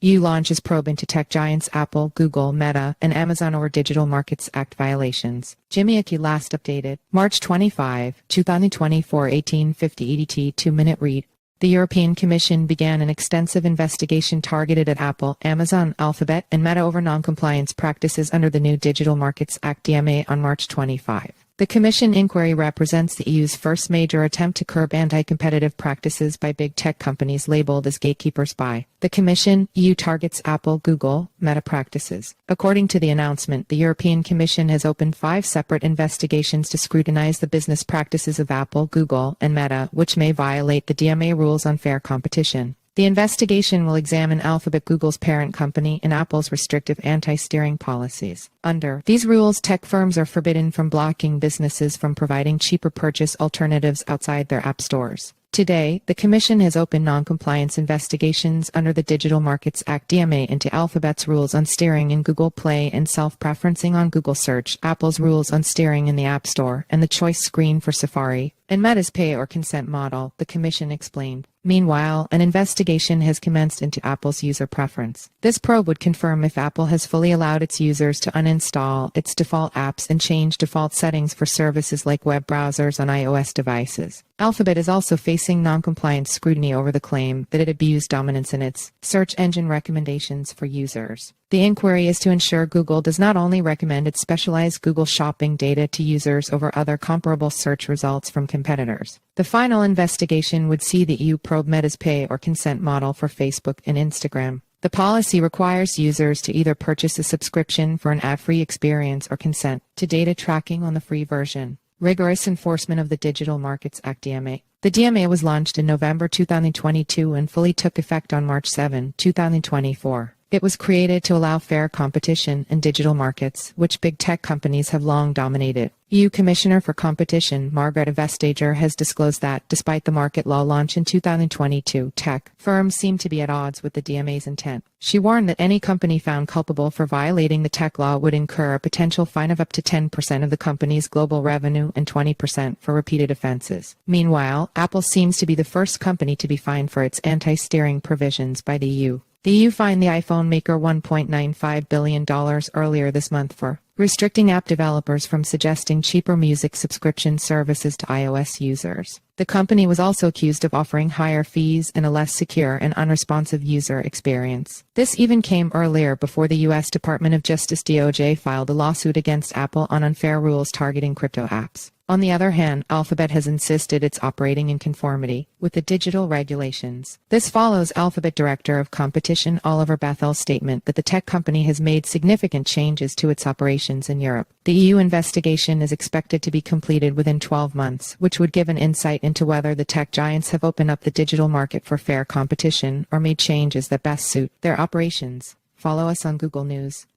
EU launches probe into tech giants Apple, Google, Meta, and Amazon over Digital Markets Act violations. Jimiaki last updated, March 25, 2024, 1850 EDT, 2-minute read. The European Commission began an extensive investigation targeted at Apple, Amazon, Alphabet, and Meta over non-compliance practices under the new Digital Markets Act (DMA) on March 25. The Commission inquiry represents the EU's first major attempt to curb anti-competitive practices by big tech companies labeled as gatekeepers by the Commission. EU targets Apple, Google, Meta practices. According to the announcement, the European Commission has opened 5 separate investigations to scrutinize the business practices of Apple, Google, and Meta, which may violate the DMA rules on fair competition. The investigation will examine Alphabet, Google's parent company, and Apple's restrictive anti-steering policies. Under these rules, tech firms are forbidden from blocking businesses from providing cheaper purchase alternatives outside their app stores. Today, the Commission has opened non-compliance investigations under the Digital Markets Act (DMA) into Alphabet's rules on steering in Google Play and self-preferencing on Google Search, Apple's rules on steering in the App Store, and the choice screen for Safari, and Meta's pay or consent model, the Commission explained. Meanwhile, an investigation has commenced into Apple's user preference. This probe would confirm if Apple has fully allowed its users to uninstall its default apps and change default settings for services like web browsers on iOS devices. Alphabet is also facing non-compliance scrutiny over the claim that it abused dominance in its search engine recommendations for users. The inquiry is to ensure Google does not only recommend its specialized Google Shopping data to users over other comparable search results from competitors. The final investigation would see the EU probe Meta's pay or consent model for Facebook and Instagram. The policy requires users to either purchase a subscription for an ad-free experience or consent to data tracking on the free version. Rigorous enforcement of the Digital Markets Act (DMA). The DMA was launched in November 2022 and fully took effect on March 7, 2024. It was created to allow fair competition in digital markets, which big tech companies have long dominated. EU Commissioner for Competition Margrethe Vestager has disclosed that, despite the market law launch in 2022, tech firms seem to be at odds with the DMA's intent. She warned that any company found culpable for violating the tech law would incur a potential fine of up to 10% of the company's global revenue and 20% for repeated offenses. Meanwhile, Apple seems to be the first company to be fined for its anti-steering provisions by the EU. The EU fined the iPhone maker $1.95 billion earlier this month for restricting app developers from suggesting cheaper music subscription services to iOS users. The company was also accused of offering higher fees and a less secure and unresponsive user experience. This even came earlier before the U.S. Department of Justice (DOJ) filed a lawsuit against Apple on unfair rules targeting crypto apps. On the other hand, Alphabet has insisted it's operating in conformity with the digital regulations. This follows Alphabet Director of Competition Oliver Bethel's statement that the tech company has made significant changes to its operations in Europe. The EU investigation is expected to be completed within 12 months, which would give an insight into whether the tech giants have opened up the digital market for fair competition or made changes that best suit their operations. Follow us on Google News.